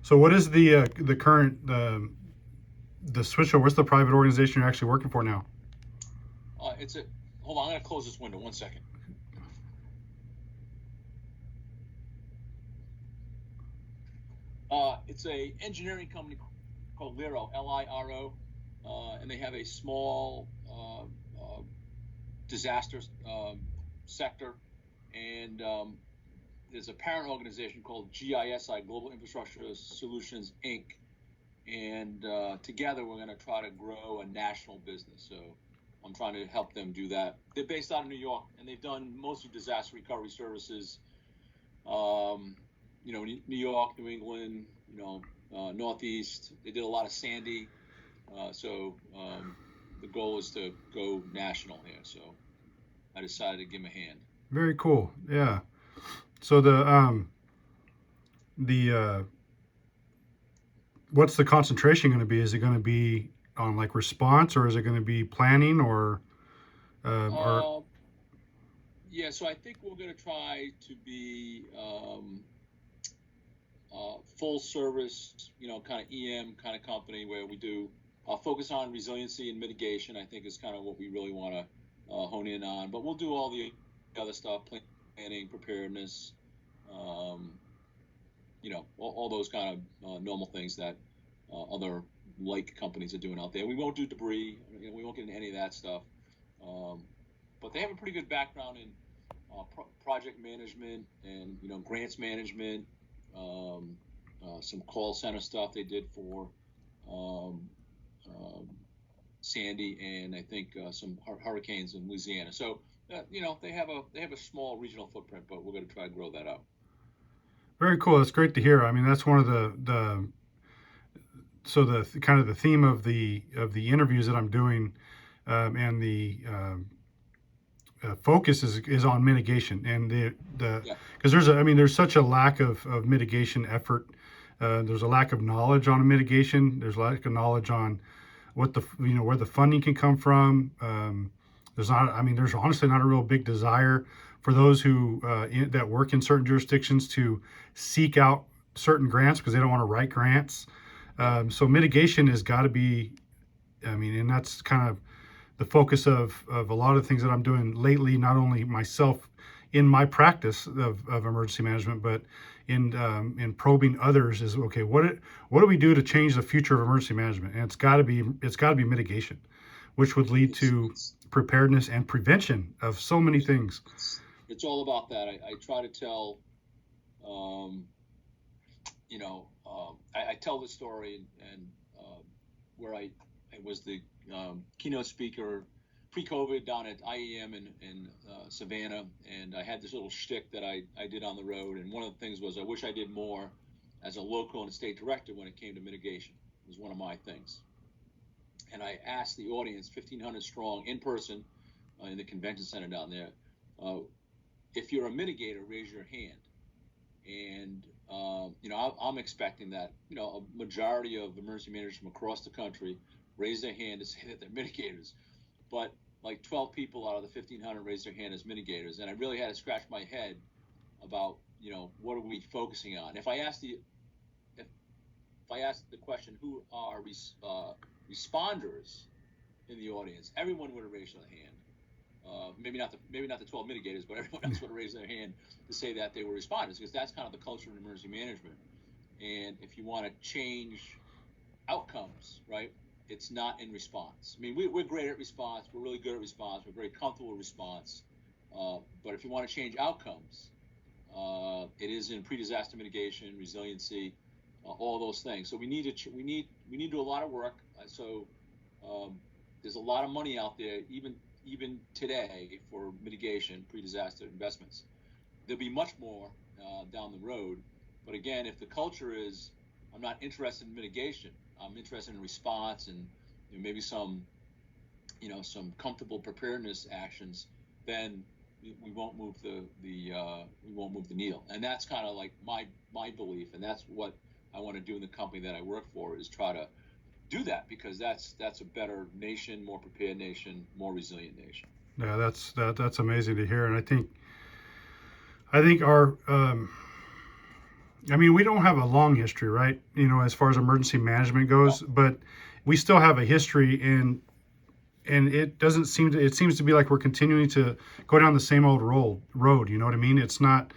So what is the current the switch over? What's the private organization you're actually working for now? It's a Hold on. I'm going to close this window 1 second. It's a engineering company called Liro, Liro, and they have a small disaster sector, and there's a parent organization called GISI, Global Infrastructure Solutions Inc. And together we're going to try to grow a national business. So I'm trying to help them do that. They're based out of New York, and they've done mostly disaster recovery services. New York, New England, Northeast. They did a lot of Sandy. So the goal is to go national here. So I decided to give them a hand. Very cool. Yeah. So the what's the concentration going to be? Is it going to be on like response, or is it going to be planning, or Yeah, so I think we're going to try to be full service, kind of EM kind of company where we do focus on resiliency and mitigation. I think is kind of what we really want to hone in on. But we'll do all the other stuff, planning, preparedness, all those kind of normal things that other like companies are doing out there. We won't do debris. We won't get into any of that stuff. But they have a pretty good background in project management and grants management. Some call center stuff they did for Sandy, and I think some hurricanes in Louisiana. So they have a small regional footprint, but we're going to try to grow that out. very cool. That's great to hear. I mean, that's one of the so the kind of the theme of the interviews that I'm doing, and the focus is on mitigation, and because there's such a lack of mitigation effort. There's a lack of knowledge on mitigation. There's a lack of knowledge on what where the funding can come from. There's honestly not a real big desire for those who that work in certain jurisdictions to seek out certain grants because they don't want to write grants. So mitigation has got to be, and that's kind of the focus of a lot of things that I'm doing lately, not only myself in my practice of emergency management, but in probing others is, okay, what do we do to change the future of emergency management? And it's got to be mitigation, which would lead to preparedness and prevention of so many things. It's all about that. I try to tell, I tell the story and where I was the keynote speaker pre-COVID down at IEM in Savannah, and I had this little shtick that I did on the road, and one of the things was I wish I did more as a local and state director when it came to mitigation. It was one of my things. And I asked the audience, 1,500 strong, in person in the convention center down there, if you're a mitigator, raise your hand. And I'm expecting that a majority of emergency managers from across the country raise their hand to say that they're mitigators, but like 12 people out of the 1,500 raised their hand as mitigators, and I really had to scratch my head about what are we focusing on. If I asked the question, who are responders in the audience, everyone would have raised their hand. Maybe not the 12 mitigators, but everyone else would have raised their hand to say that they were responders, because that's kind of the culture in emergency management. And if you want to change outcomes, right, it's not in response. I mean, we're great at response. We're really good at response. We're very comfortable with response. But if you want to change outcomes, it is in pre-disaster mitigation, resiliency, all those things. So we need to do a lot of work. There's a lot of money out there, even today, for mitigation, pre-disaster investments. There'll be much more down the road. But again, if the culture is, I'm not interested in mitigation, I'm interested in response and maybe some comfortable preparedness actions, then we won't move the needle. And that's kind of like my belief, and that's what I want to do in the company that I work for, is try to do that, because that's a better nation, more prepared nation, more resilient nation. Yeah, that's amazing to hear, and I think our I mean, we don't have a long history, right? As far as emergency management No. goes, but we still have a history, and it doesn't seem to. It seems to be like we're continuing to go down the same old road. You know what I mean? It's not.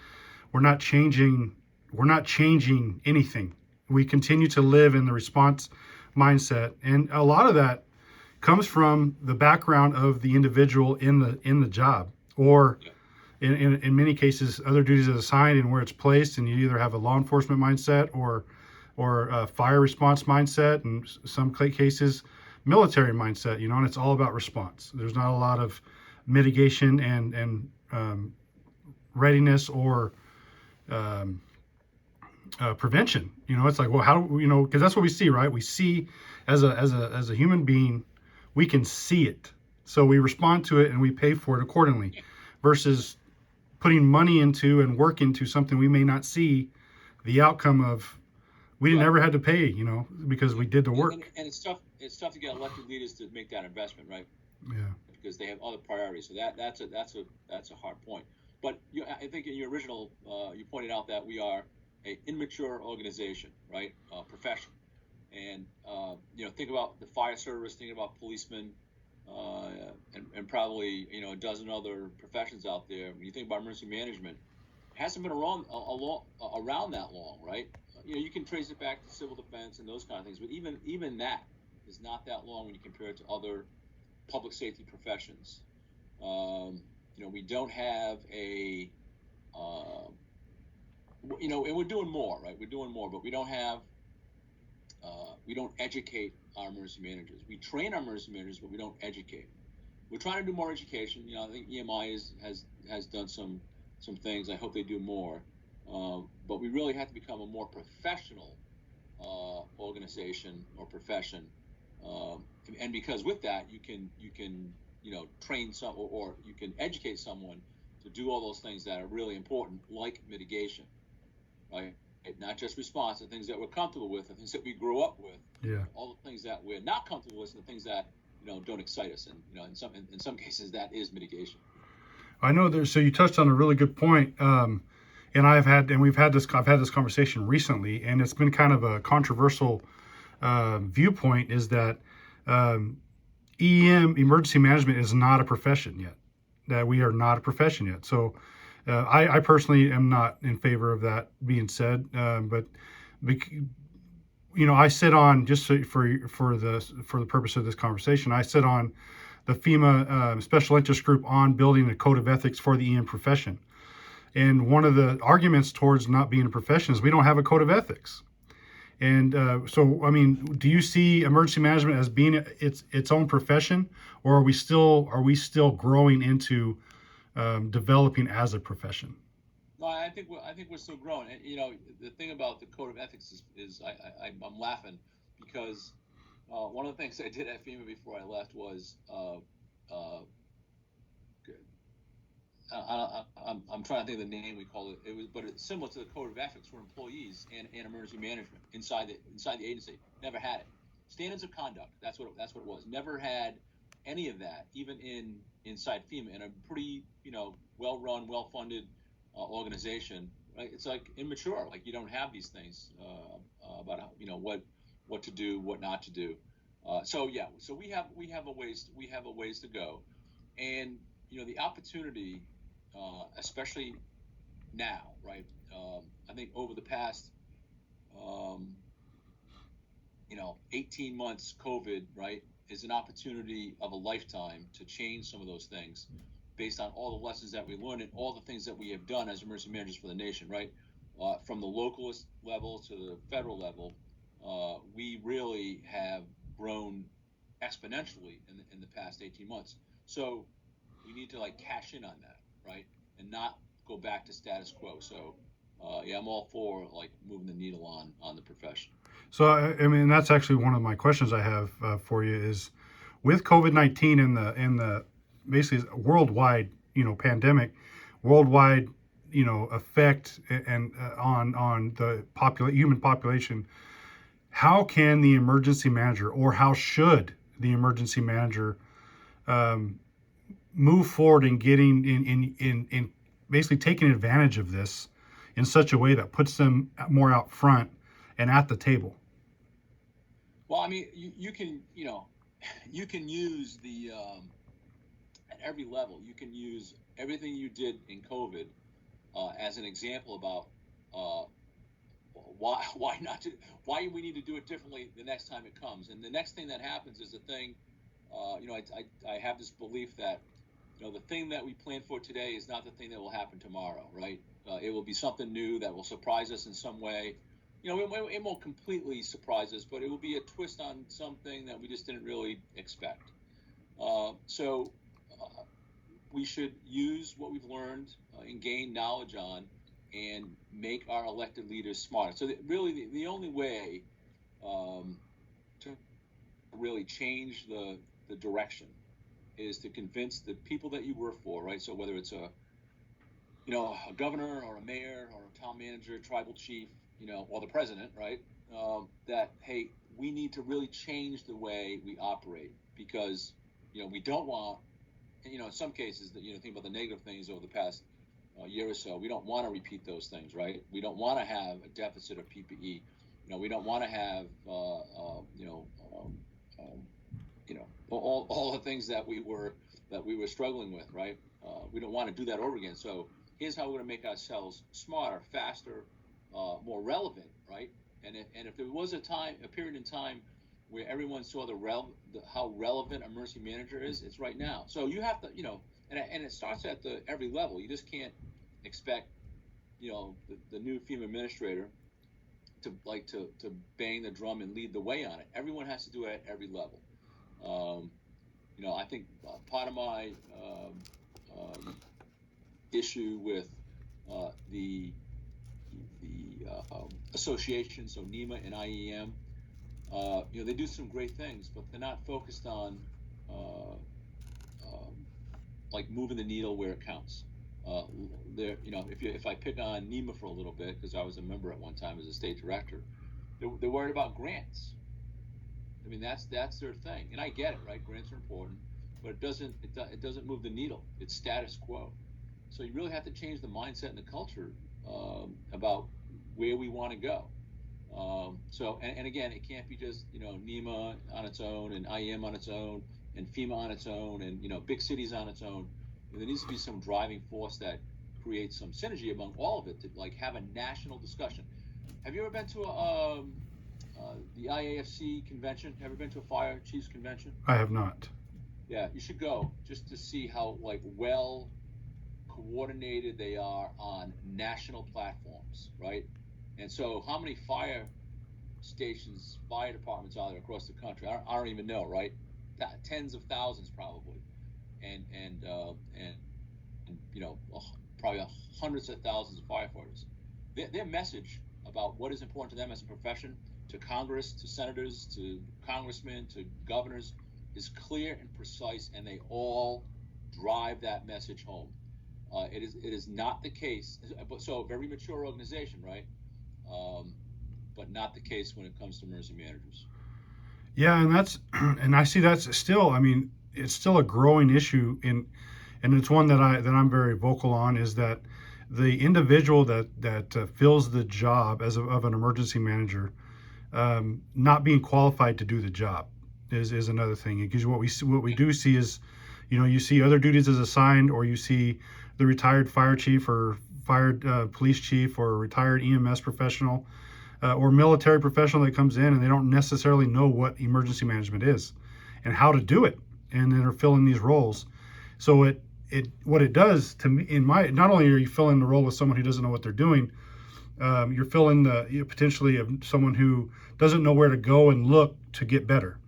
We're not changing. We're not changing anything. We continue to live in the response mindset, and a lot of that comes from the background of the individual in the job, or Yeah. in many cases other duties is assigned and where it's placed, and you either have a law enforcement mindset or a fire response mindset, and some cases military mindset, and it's all about response. There's not a lot of mitigation and readiness or um, prevention. It's like, well, how because that's what we see, right? We see as a human being, we can see it, so we respond to it and we pay for it accordingly, Yeah. versus putting money into and work into something we may not see the outcome of. We Right. never had to pay, because we did the work. And it's tough. It's tough to get elected leaders to make that investment, right? Yeah. Because they have other priorities. So that's a hard point. But I think in your original, you pointed out that we are a immature organization, right? Profession, and think about the fire service, think about policemen, uh, and probably a dozen other professions out there. When you think about emergency management, it hasn't been around that long, right? You can trace it back to civil defense and those kind of things, but even that is not that long when you compare it to other public safety professions. We don't have and we're doing more, right? We're doing more, but we don't have, we don't educate our emergency managers. We train our emergency managers, but we don't educate. We're trying to do more education. I think EMI has done some things. I hope they do more. But we really have to become a more professional organization or profession. And because with that, you can train some, or you can educate someone to do all those things that are really important, like mitigation, right? Not just response, the things that we're comfortable with, the things that we grew up with, Yeah. all the things that we're not comfortable with, and the things that don't excite us. And in some cases, that is mitigation. I know there's. So you touched on a really good point. And I've had this conversation recently, and it's been kind of a controversial viewpoint. Is that EM, emergency management, is not a profession yet. That we are not a profession yet. So I personally am not in favor of that being said. But I sit on, just for the purpose of this conversation, I sit on the FEMA special interest group on building a code of ethics for the EM profession. And one of the arguments towards not being a profession is we don't have a code of ethics. And so, I mean, do you see emergency management as being its own profession, or are we still growing into developing as a profession? No, I think we're still growing. And the thing about the code of ethics is I'm laughing because one of the things I did at FEMA before I left was I'm trying to think of the name we called it. But it's similar to the code of ethics for employees and emergency management inside the agency. Never had it. Standards of conduct. That's what it was. Never had any of that, even inside FEMA, in a pretty well run, well funded organization. Right? It's like immature. Like you don't have these things about what to do, what not to do. So we have a ways to go, and the opportunity, especially now, right? I think over the past, 18 months, COVID, right, is an opportunity of a lifetime to change some of those things based on all the lessons that we learned and all the things that we have done as emergency managers for the nation, right? From the localist level to the federal level, we really have grown exponentially in the past 18 months. So we need to cash in on that, right, and not go back to status quo. So I'm all for moving the needle on the profession. So I mean, that's actually one of my questions I have for you is, with COVID-19 and the basically worldwide pandemic, worldwide effect and on the human population. How can the emergency manager, or how should the emergency manager move forward in getting in basically taking advantage of this in such a way that puts them more out front and at the table? Well, I mean, you can, you can use the at every level. You can use everything you did in COVID as an example about why we need to do it differently the next time it comes. And the next thing that happens is the thing. I have this belief that the thing that we plan for today is not the thing that will happen tomorrow, right? It will be something new that will surprise us in some way. It won't completely surprise us, but it will be a twist on something that we just didn't really expect. So we should use what we've learned and gain knowledge on and make our elected leaders smarter. So really the only way to really change the direction is to convince the people that you work for, right? So whether it's a governor or a mayor or a town manager, tribal chief, or the president, right? That, hey, we need to really change the way we operate because, we don't want, in some cases that, think about the negative things over the past year or so, we don't want to repeat those things, right? We don't want to have a deficit of PPE. We don't want to have, all the things that we were struggling with, right? We don't want to do that over again. So here's how we're going to make ourselves smarter, faster, more relevant, right? And if there was a period in time where everyone saw how relevant a emergency manager is, it's right now. So you have to, and it starts at every level. You just can't expect, the new FEMA administrator to bang the drum and lead the way on it. Everyone has to do it at every level. I think part of my issue with the association, so NEMA and IEM, they do some great things, but they're not focused on moving the needle where it counts. If I pick on NEMA for a little bit, because I was a member at one time as a state director, they're worried about grants. I mean, that's their thing, and I get it, right? Grants are important, but it doesn't move the needle. It's status quo. So you really have to change the mindset and the culture about where we want to go. And again, it can't be just NEMA on its own and IEM on its own and FEMA on its own and big cities on its own. There needs to be some driving force that creates some synergy among all of it to have a national discussion. Have you ever been to the IAFC convention? Ever been to a fire chiefs convention? I have not. Yeah, you should go just to see how well coordinated they are on national platforms, right? And so how many fire departments are there across the country? I don't even know, right? Tens of thousands probably. And probably hundreds of thousands of firefighters. Their message about what is important to them as a profession, to Congress, to senators, to congressmen, to governors, is clear and precise, and they all drive that message home. It is not the case, so a very mature organization, right? But not the case when it comes to emergency managers. Yeah, and I see that's still. I mean, it's still a growing issue and it's one that I'm very vocal on, is that the individual that fills the job of an emergency manager, not being qualified to do the job is another thing. Because what we do see is, you see other duties as assigned, or you see the retired fire chief or fired police chief or retired EMS professional or military professional that comes in, and they don't necessarily know what emergency management is and how to do it, and then are filling these roles. So what it does to me, not only are you filling the role with someone who doesn't know what they're doing, you're filling potentially of someone who doesn't know where to go and look to get better.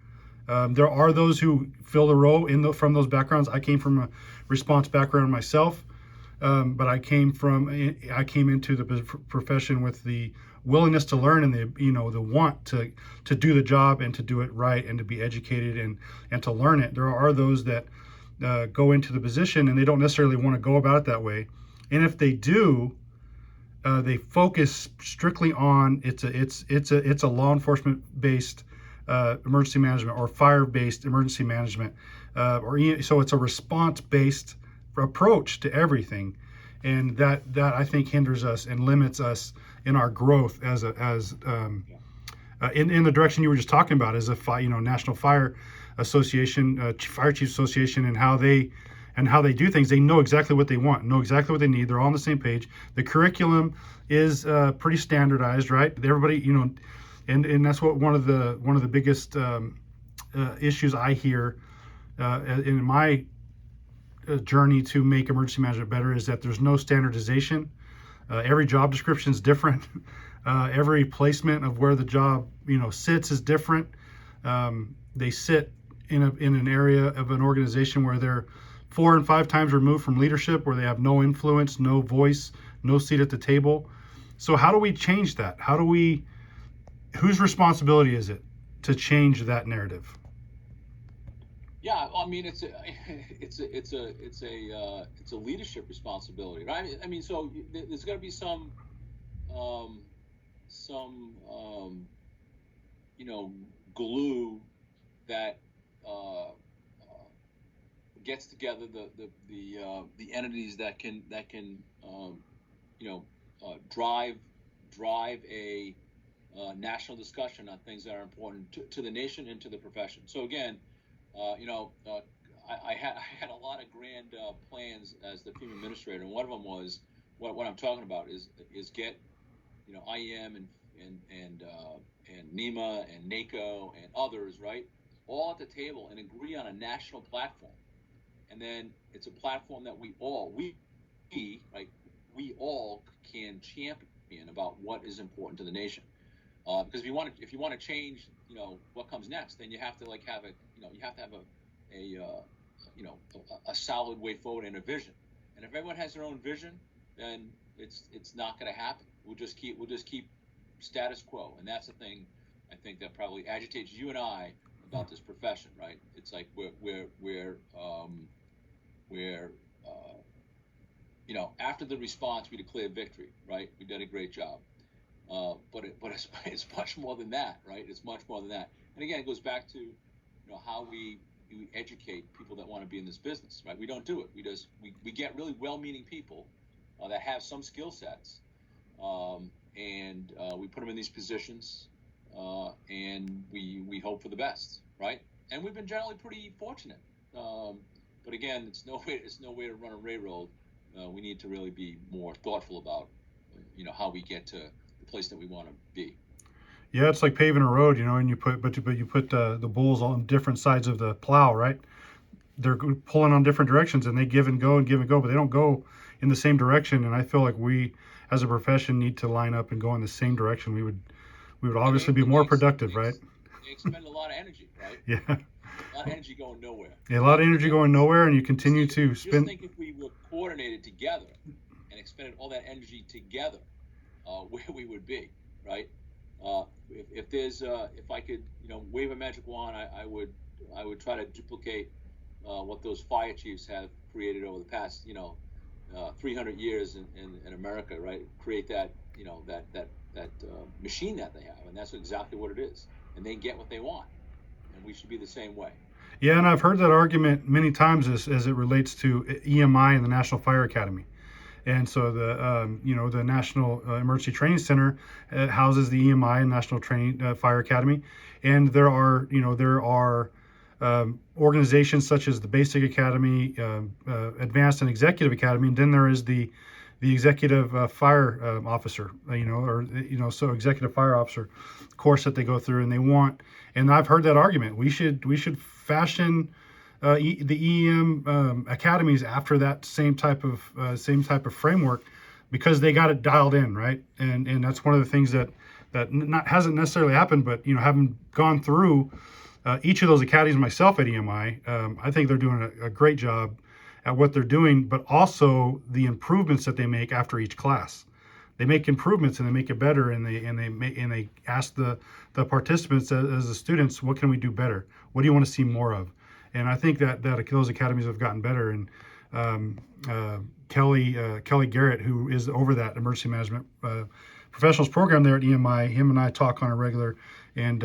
There are those who fill the role from those backgrounds. I came from a response background myself, but I came into the profession with the willingness to learn and the want to do the job and to do it right and to be educated and to learn it. There are those that go into the position and they don't necessarily want to go about it that way, and if they do, they focus strictly on it's a law enforcement based emergency management or fire based emergency management, so it's a response based approach to everything. and that I think hinders us and limits us in our growth in the direction you were just talking about, as a National Fire Association, Fire Chiefs Association, and how they do things. They know exactly what they want, know exactly what they need. They're all on the same page. The curriculum is pretty standardized, right? Everybody, and that's what one of the biggest issues I hear in my journey to make emergency management better is that there's no standardization. Every job description is different. Every placement of where the job sits is different. They sit in an area of an organization where they're 4 and 5 times removed from leadership, where they have no influence, no voice, no seat at the table. So how do we change that? Whose responsibility is it to change that narrative? Yeah, I mean, it's a leadership responsibility, right? I mean, so there's got to be some glue that gets together the entities that can drive a national discussion on things that are important to the nation and to the profession. So again, I had a lot of grand plans as the FEMA Administrator, and one of them was what I'm talking about is get IEM and NEMA and NACO and others, right, all at the table and agree on a national platform. And then it's a platform that we all can champion about what is important to the nation. Because if you want to change, what comes next, then you have to have a solid way forward and a vision. And if everyone has their own vision, then it's not going to happen. We'll just keep status quo, and that's the thing I think that probably agitates you and I about this profession, right? It's like we're after the response we declare victory, right? We did a great job. But it's much more than that, right? It's much more than that. And again, it goes back to how we educate people that want to be in this business, right? We don't do it. We get really well-meaning people that have some skill sets, and we put them in these positions, and we hope for the best, right? And we've been generally pretty fortunate. But again, it's no way to run a railroad. We need to really be more thoughtful about how we get to the place that we want to be. Yeah, it's like paving a road, and you put the bulls on different sides of the plow, right? They're pulling on different directions, and they give and go, but they don't go in the same direction. And I feel like we, as a profession, need to line up and go in the same direction. We would obviously be more productive, right? They expend a lot of energy, right? Yeah. A lot of energy going nowhere. Yeah, a lot of energy going nowhere, and you continue to spend. Just think if we were coordinated together and expended all that energy together, where we would be, right? If I could, wave a magic wand, I would try to duplicate what those fire chiefs have created over the past, 300 years in America, right? Create that, that machine that they have, and that's exactly what it is. And they get what they want, and we should be the same way. Yeah, and I've heard that argument many times as it relates to EMI and the National Fire Academy. And so the National Emergency Training Center houses the EMI and National Training Fire Academy, and there are organizations such as the Basic Academy, Advanced and Executive Academy, and then there is the Executive Fire Officer, so Executive Fire Officer course that they go through, and I've heard that argument. We should fashion the EM academies after that same type of framework, because they got it dialed in, right? And that's one of the things that hasn't necessarily happened, but having gone through each of those academies myself at EMI, I think they're doing a great job at what they're doing, but also the improvements that they make after each class. They make improvements and they make it better, and they ask the participants as the students, what can we do better? What do you want to see more of? And I think that those academies have gotten better. And Kelly Garrett, who is over that emergency management professionals program there at EMI, him and I talk on a regular, and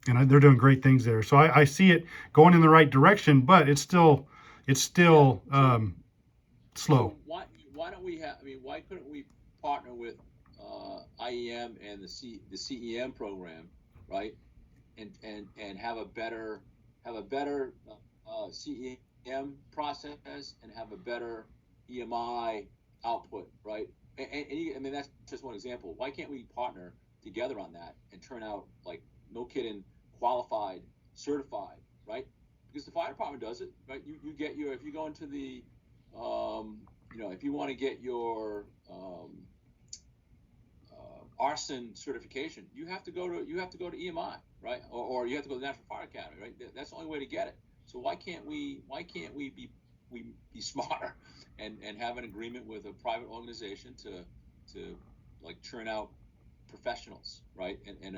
they're doing great things there. So I see it going in the right direction, but it's still slow. So why don't we have? I mean, why couldn't we partner with IEM and the CEM program, right? And have a better CEM process and have a better EMI output, right? I mean, that's just one example. Why can't we partner together on that and turn out, like, no kidding, qualified, certified, right? Because the fire department does it, right? You get your, if you go into the if you want to get your arson certification, you have to go to EMI, right? Or you have to go to the National Fire Academy, right? That's the only way to get it. So why can't we be smarter and have an agreement with a private organization to like churn out professionals, right? In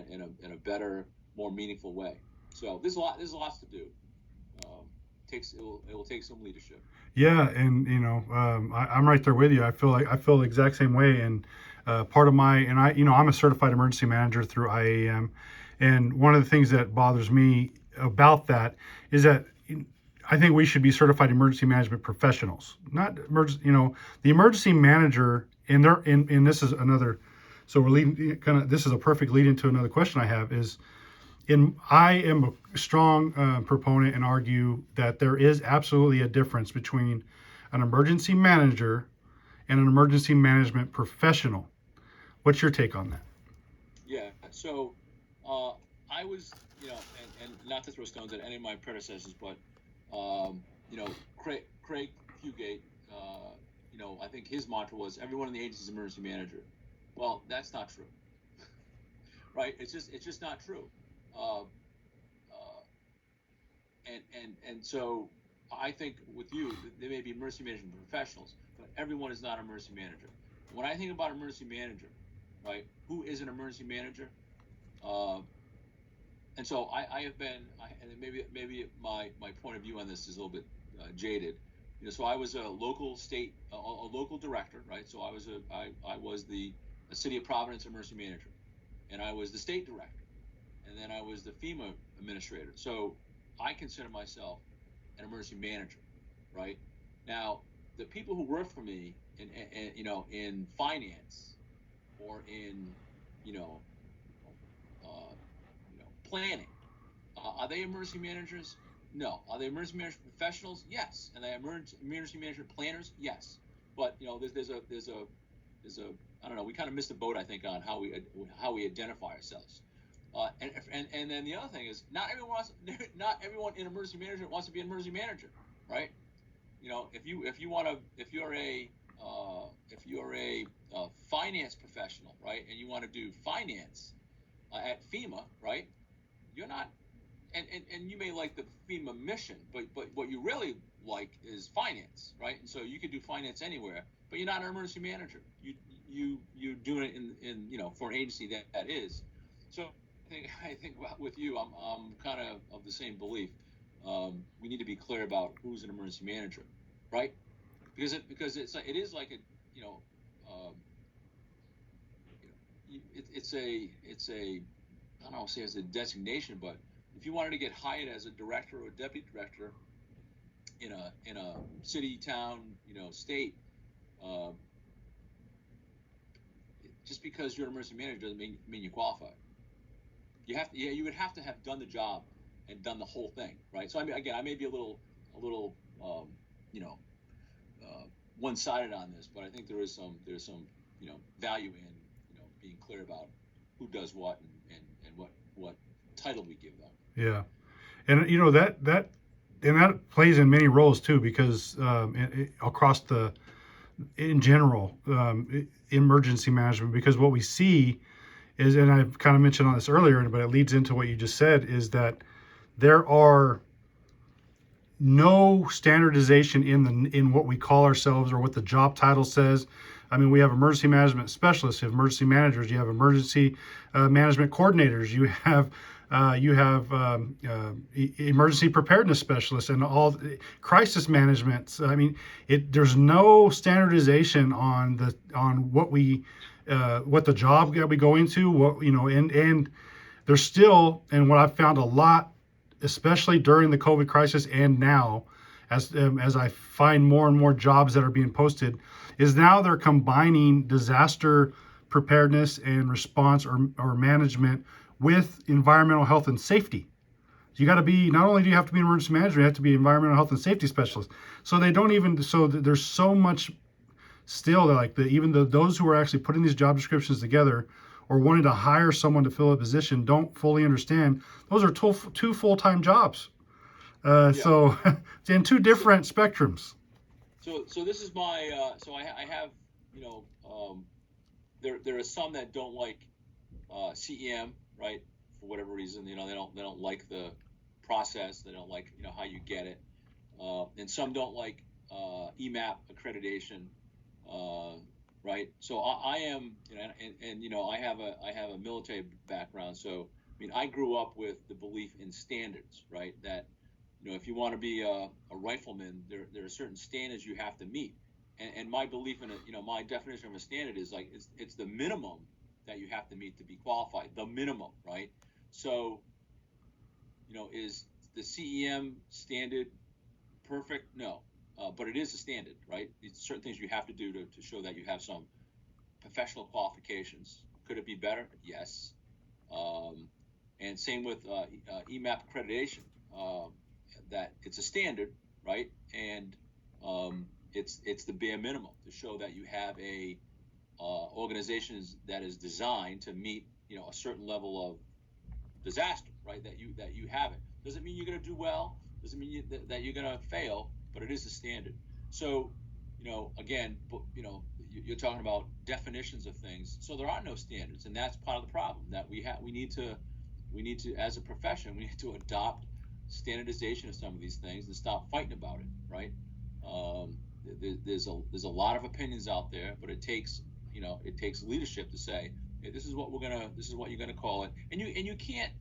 a better, more meaningful way. So there's lots to do. It will take some leadership. Yeah, and I'm right there with you. I feel the exact same way. And part of my and I I'm a certified emergency manager through IAM, and one of the things that bothers me about that is that I think we should be certified emergency management professionals, not emergency. The emergency manager, and this is another. So we're leading kind of. This is a perfect lead into another question I have is. I am a strong proponent and argue that there is absolutely a difference between an emergency manager and an emergency management professional. What's your take on that? Yeah. So I was, and not to throw stones at any of my predecessors, but Craig Fugate, I think his mantra was everyone in the agency is emergency manager. Well, that's not true, right? It's just not true. And so I think with you, there may be emergency management professionals, but everyone is not an emergency manager. When I think about emergency manager, right, who is an emergency manager? And so I have been, and maybe my point of view on this is a little bit jaded. So I was a local director, right? So I was the City of Providence emergency manager, and I was the state director. And then I was the FEMA administrator. So I consider myself an emergency manager, right? Now, the people who work for me in finance or in planning, are they emergency managers? No. Are they emergency management professionals? Yes. And they emergency management planners? Yes. But there's a I don't know. We kind of missed the boat, I think, on how we identify ourselves. And then the other thing is not everyone in emergency management wants to be an emergency manager, right? If you're a finance professional, right, and you want to do finance at FEMA, right, you're not, and you may like the FEMA mission, but what you really like is finance, right? And so you could do finance anywhere, but you're not an emergency manager. You're doing it in for an agency that is. So I think with you, I'm kind of the same belief. We need to be clear about who's an emergency manager, right? Because it is like it's a I don't know, say as a designation, but if you wanted to get hired as a director or a deputy director in a city, town, state, just because you're an emergency manager doesn't mean you qualify. You would have to have done the job and done the whole thing, right? So I mean, again, I may be a little one-sided on this, but I think there's some value in being clear about who does what and what title we give them. Yeah, and that plays in many roles too, because across in general emergency management, because what we see is, and I've kind of mentioned on this earlier, but it leads into what you just said, is that there are no standardization in what we call ourselves or what the job title says. I mean, we have emergency management specialists, you have emergency managers, you have emergency management coordinators, you have emergency preparedness specialists, and all crisis management. I mean, there's no standardization on what the job that we go into, and there's still, and what I've found a lot, especially during the COVID crisis and now, as I find more and more jobs that are being posted, is now they're combining disaster preparedness and response or management with environmental health and safety. So you got to be, not only do you have to be an emergency manager, you have to be environmental health and safety specialist. So they don't even, so there's so much still that like those who are actually putting these job descriptions together or wanting to hire someone to fill a position don't fully understand those are two full-time jobs. Yeah. So it's in two different spectrums. So this is my so I have, you know, there are some that don't like CEM, right, for whatever reason. You know, they don't like the process, they don't like, you know, how you get it, and some don't like EMAP accreditation, right? So I am, you know, and you know, I have a military background, so I mean I grew up with the belief in standards, right? That, you know, if you want to be a rifleman, there are certain standards you have to meet. And my belief in it, you know, my definition of a standard is like it's the minimum that you have to meet to be qualified, the minimum, right? So, you know, is the CEM standard perfect? No, but it is a standard, right? It's certain things you have to do to show that you have some professional qualifications. Could it be better? Yes. And same with EMAP accreditation. That it's a standard, right? And it's the bare minimum to show that you have a organization that is designed to meet, you know, a certain level of disaster, right? That you have it. Doesn't mean you're going to do well. Doesn't mean that you're going to fail, but it is a standard. So, you know, again, you know, you're talking about definitions of things. So there are no standards, and that's part of the problem that we need to as a profession, we need to adopt standardization of some of these things and stop fighting about it, right? There's a lot of opinions out there, but it takes leadership to say, hey, this is what you're gonna call it, and you can't,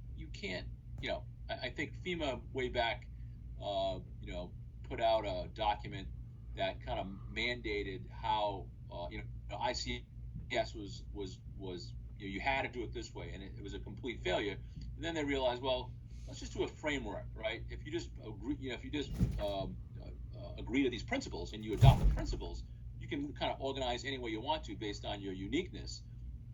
you know, I think FEMA way back, you know, put out a document that kind of mandated how, you know, ICS was you know, you had to do it this way, and it was a complete failure. And then they realized, well, let's just do a framework, right? If you just agree, you know, if you just agree to these principles and you adopt the principles, you can kind of organize any way you want to based on your uniqueness.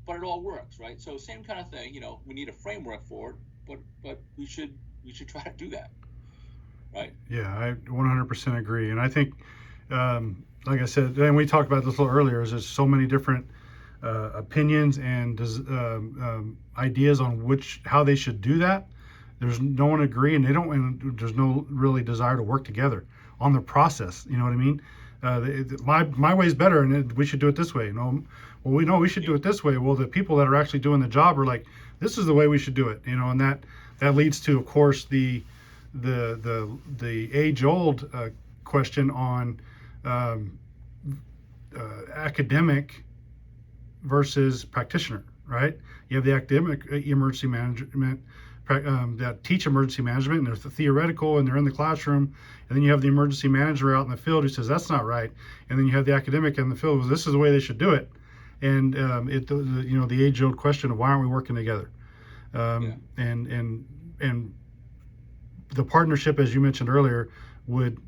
But it all works, right? So same kind of thing. You know, we need a framework for it, but we should try to do that, right? Yeah, I 100% agree, and I think, like I said, and we talked about this a little earlier, is there's so many different opinions and ideas on how they should do that. There's no one agree, and there's no really desire to work together on the process. You know what I mean? My way is better, and we should do it this way. No, well, we know we should do it this way. Well, the people that are actually doing the job are like, this is the way we should do it. You know, and that leads to, of course, the age-old question on academic versus practitioner, right? You have the academic emergency management that teach emergency management, and there's the theoretical, and they're in the classroom, and then you have the emergency manager out in the field who says that's not right, and then you have the academic in the field who says this is the way they should do it, and you know, the age-old question of why aren't we working together, and the partnership, as you mentioned earlier, would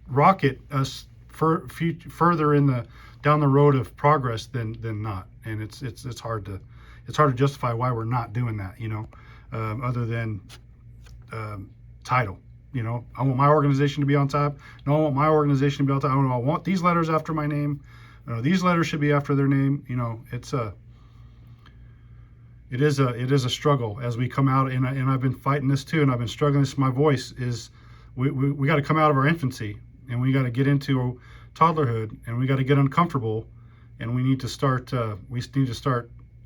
rocket us further down the road of progress than not, and it's hard to justify why we're not doing that, you know, other than title. You know, I want my organization to be on top. No, I want my organization to be on top. I want these letters after my name. These letters should be after their name. You know, it is a struggle as we come out, and I've been fighting this too, and I've been struggling. This, my voice is, we got to come out of our infancy, and we got to get into toddlerhood, and we got to get uncomfortable, and we need to start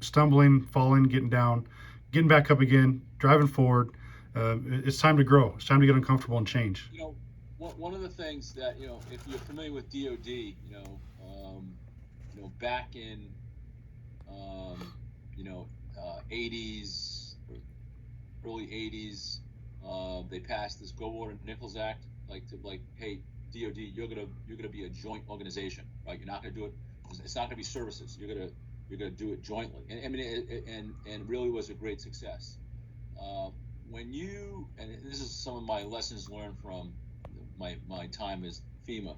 stumbling, falling, getting down, getting back up again, driving forward. It's time to grow. It's time to get uncomfortable and change. You know, one of the things that, you know, if you're familiar with DoD, you know, back in, you know, 80s, early 80s, they passed this Goldwater Nichols Act, like, hey, DoD, you're gonna be a joint organization, right? You're not gonna do it. It's not gonna be services. You're gonna do it jointly. And I mean, it really was a great success. And this is some of my lessons learned from my time as FEMA.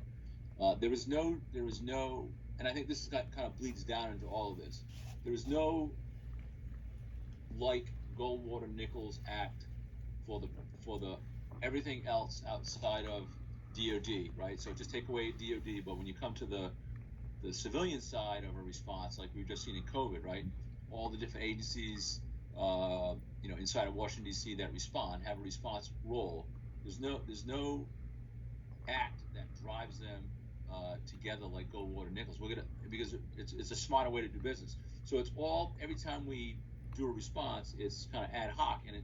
There was no, and I think this kind of bleeds down into all of this. There was no like Goldwater Nichols Act for the everything else outside of DoD, right? So just take away DoD, but when you come to the civilian side of a response, like we've just seen in COVID, right? All the different agencies, inside of Washington D.C. that respond have a response role. There's no act that drives them together like Goldwater Nichols. Because it's a smarter way to do business. So it's all, every time we do a response, it's kind of ad hoc in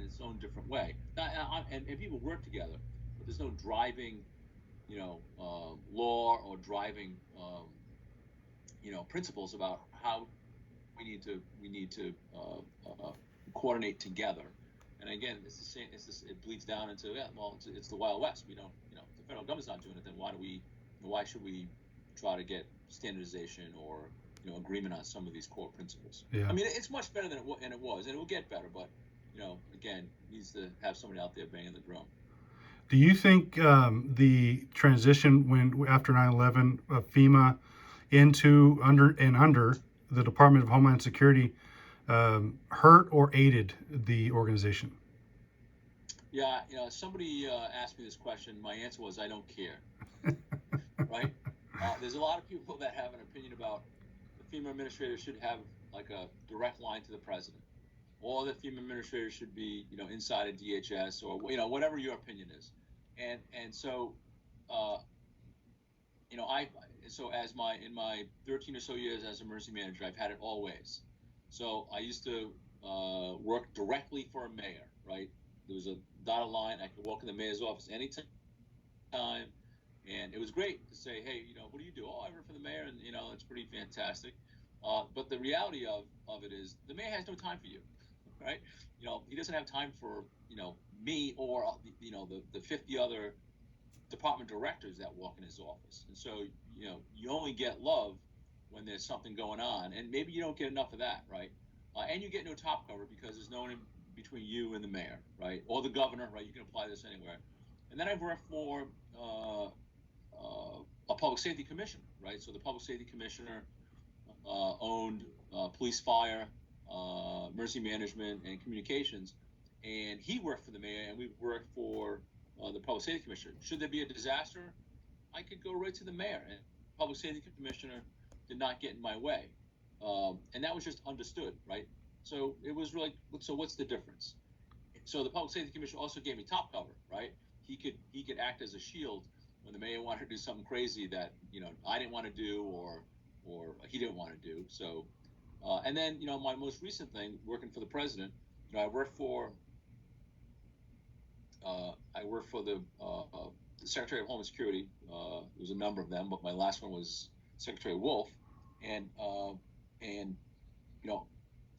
its own different way. And people work together, but there's no driving, law or driving, principles about how we need to coordinate together. And again, it's the same. It bleeds down into it's the Wild West. We don't, if the federal government's not doing it, then why should we try to get standardization or agreement on some of these core principles? Yeah. I mean, it's much better than it was, and it will get better. But again, needs to have somebody out there banging the drum. Do you think the transition after 9/11 of FEMA into under the Department of Homeland Security hurt or aided the organization? Yeah, somebody asked me this question. My answer was, I don't care. Right? There's a lot of people that have an opinion about the FEMA administrator should have like a direct line to the president, or the FEMA administrator should be, inside of DHS, or whatever your opinion is. And so, in my 13 or so years as emergency manager, I've had it all ways. So I used to work directly for a mayor, right? There was a dotted line. I could walk in the mayor's office anytime, and it was great to say, hey, what do you do? Oh, I work for the mayor, and it's pretty fantastic. But the reality of it is, the mayor has no time for you, right? He doesn't have time for me or the 50 other department directors that walk in his office. And so you only get love when there's something going on, and maybe you don't get enough of that, right? And you get no top cover because there's no one in between you and the mayor, right, or the governor, right? You can apply this anywhere. And then I've worked for a public safety commissioner, right? So the public safety commissioner owned police, fire, emergency management, and communications, and he worked for the mayor, and we worked for the public safety commissioner. Should there be a disaster, I could go right to the mayor, and the public safety commissioner did not get in my way, and that was just understood, right? So it was really, so what's the difference? So the public safety commissioner also gave me top cover, right? He could act as a shield when the mayor wanted to do something crazy that I didn't want to do, or he didn't want to do. So, and then my most recent thing, working for the president, I worked for the Secretary of Homeland Security. There was a number of them, but my last one was Secretary Wolf, and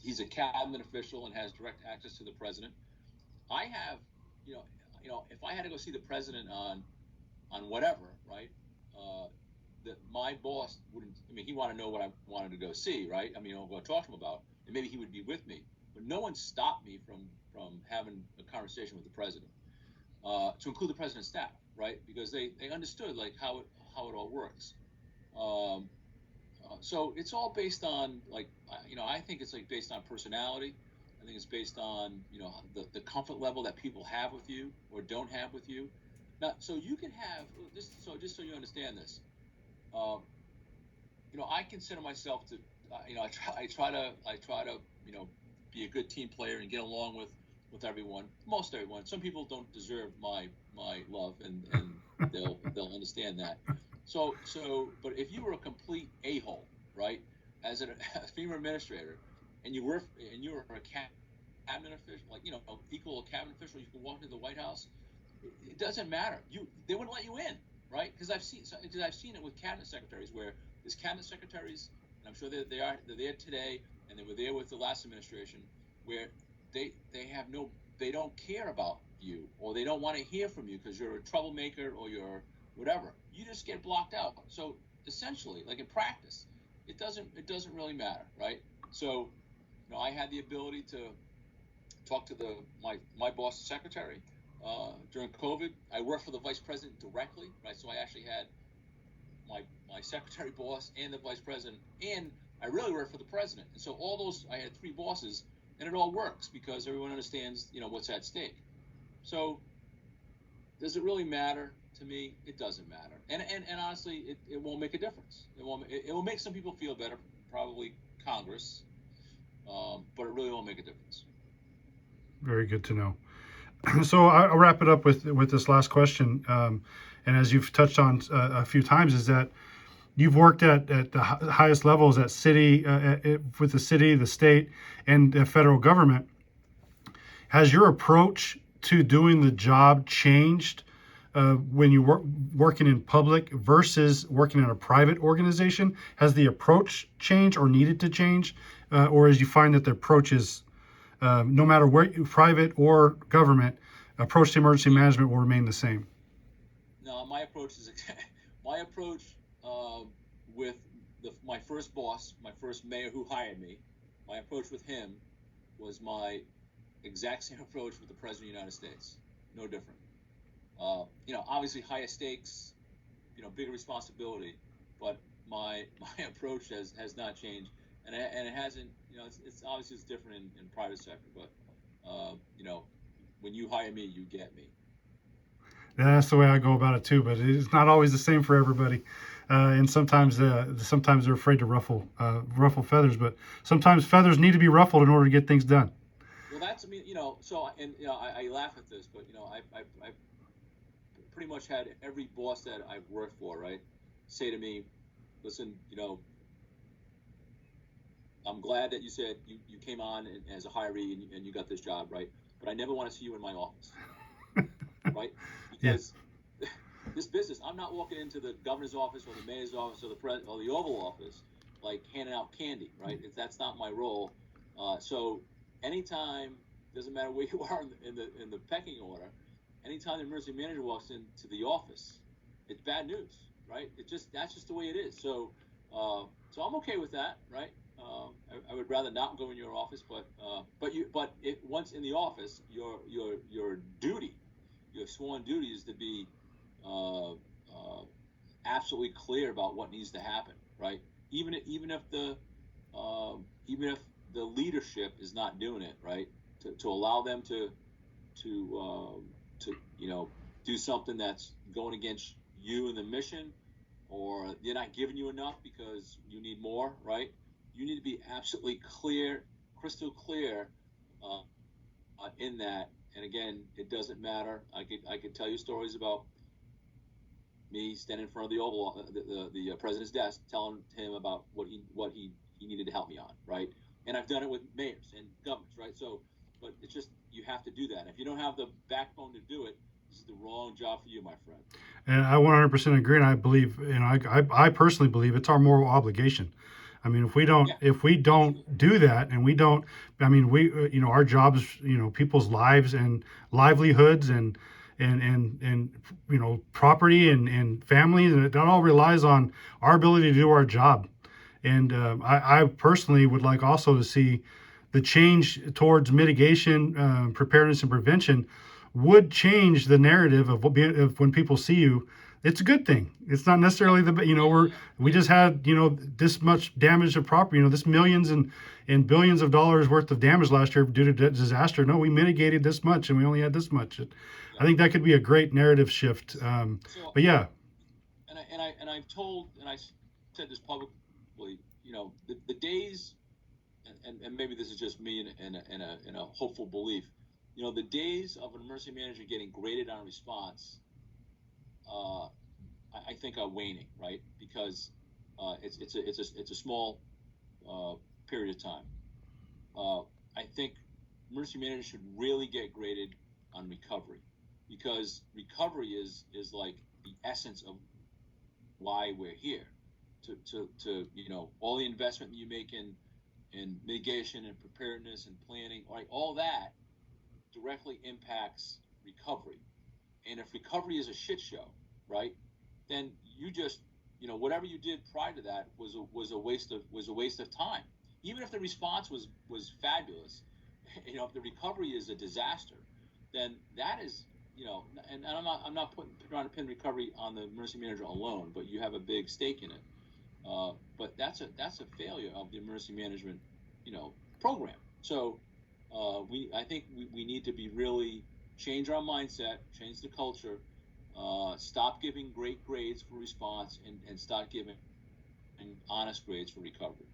he's a cabinet official and has direct access to the president. I have, if I had to go see the president on whatever, right? That my boss wouldn't. I mean, he wanted to know what I wanted to go see, right? I mean, I'll go talk to him about, and maybe he would be with me. But no one stopped me from having a conversation with the president, to include the president's staff, right? Because they understood like how it all works. So it's all based on I think it's like based on personality. I think it's based on the comfort level that people have with you or don't have with you. Now, so you can have just so you understand this. I consider myself to, I try to be a good team player and get along with everyone, most everyone. Some people don't deserve my love, and they'll understand that. So, but if you were a complete a-hole, right, as a FEMA administrator, and you were a cabinet official, equal a cabinet official, you can walk into the White House. It doesn't matter. They wouldn't let you in, right? Because I've seen it with cabinet secretaries, where there's cabinet secretaries, and I'm sure they're there today, and they were there with the last administration, where they don't care about you, or they don't want to hear from you because you're a troublemaker or you're whatever. You just get blocked out. So essentially, like in practice, it doesn't really matter, right? So I had the ability to talk to my boss's secretary. during COVID. I worked for the vice president directly, right? So I actually had my secretary boss and the vice president, and I really worked for the president. And so all those, I had 3 bosses, and it all works because everyone understands, what's at stake. So does it really matter to me? It doesn't matter. And honestly, it won't make a difference. It will make some people feel better, probably Congress, but it really won't make a difference. Very good to know. So I'll wrap it up with this last question. And as you've touched on a few times, is that you've worked at the highest levels at city, with the city, the state, and the federal government. Has your approach to doing the job changed when you working in public versus working in a private organization? Has the approach changed or needed to change? Or as you find that the approach is, no matter where, private or government, approach to emergency management will remain the same? No, my approach is my approach with my first boss, my first mayor who hired me. My approach with him was my exact same approach with the president of the United States. No different. Obviously higher stakes, bigger responsibility, but my approach has not changed, and it hasn't. It's obviously it's different in private sector, but when you hire me, you get me. That's the way I go about it too, but it's not always the same for everybody. And sometimes they're afraid to ruffle feathers, but sometimes feathers need to be ruffled in order to get things done. Well, that's So I laugh at this, but I've pretty much had every boss that I've worked for, right, say to me, listen, I'm glad that you said you came on as a hiree and you got this job, right? But I never want to see you in my office, right? Because this business, I'm not walking into the governor's office or the mayor's office or the Oval Office like handing out candy, right? That's not my role. So anytime, doesn't matter where you are in the pecking order, anytime the emergency manager walks into the office, it's bad news, right? That's just the way it is. So I'm okay with that, right? I would rather not go in your office, but once in the office, your duty, your sworn duty is to be absolutely clear about what needs to happen, right? Even if the leadership is not doing it, right? To allow them to do something that's going against you and the mission, or they're not giving you enough because you need more, right? You need to be absolutely clear, crystal clear in that. And again, it doesn't matter. I could tell you stories about me standing in front of the Oval, the president's desk, telling him about what he needed to help me on, right? And I've done it with mayors and governors, right? So, but it's just, you have to do that. If you don't have the backbone to do it, this is the wrong job for you, my friend. And I 100% agree, and I believe, and I personally believe it's our moral obligation. I mean, if we don't do that, and we don't, I mean, our jobs, people's lives and livelihoods and property and families, and it all relies on our ability to do our job. And I personally would like also to see the change towards mitigation, preparedness, and prevention would change the narrative of when people see you. It's a good thing. It's not necessarily we just had this much damage to property, this millions and billions of dollars worth of damage last year due to disaster. No, we mitigated this much and we only had this much. I think that could be a great narrative shift. But yeah. And I've told, and I said this publicly, the days, and maybe this is just me in a hopeful belief, the days of an emergency manager getting graded on a response, I think are waning, right? Because it's a small period of time. I think emergency managers should really get graded on recovery, because recovery is like the essence of why we're here. To all the investment you make in mitigation and preparedness and planning, right? All that directly impacts recovery. And if recovery is a shit show, right, then you just, whatever you did prior to that was a waste of time. Even if the response was fabulous, if the recovery is a disaster, then that is you know, and I'm not trying to pin recovery on the emergency manager alone, but you have a big stake in it. But that's a failure of the emergency management, you know, program. So I think we need to be really change our mindset, change the culture, stop giving great grades for response, and start giving honest grades for recovery.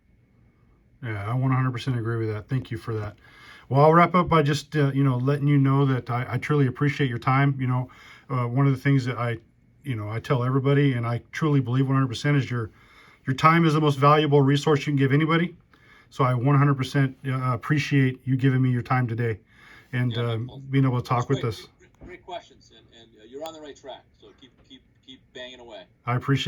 Yeah, I 100% agree with that. Thank you for that. Well, I'll wrap up by just letting you know that I truly appreciate your time. One of the things that I tell everybody, and I truly believe 100% is your time is the most valuable resource you can give anybody. So I 100% appreciate you giving me your time today, and being able to talk with us. Great questions, and you're on the right track. So keep banging away. I appreciate.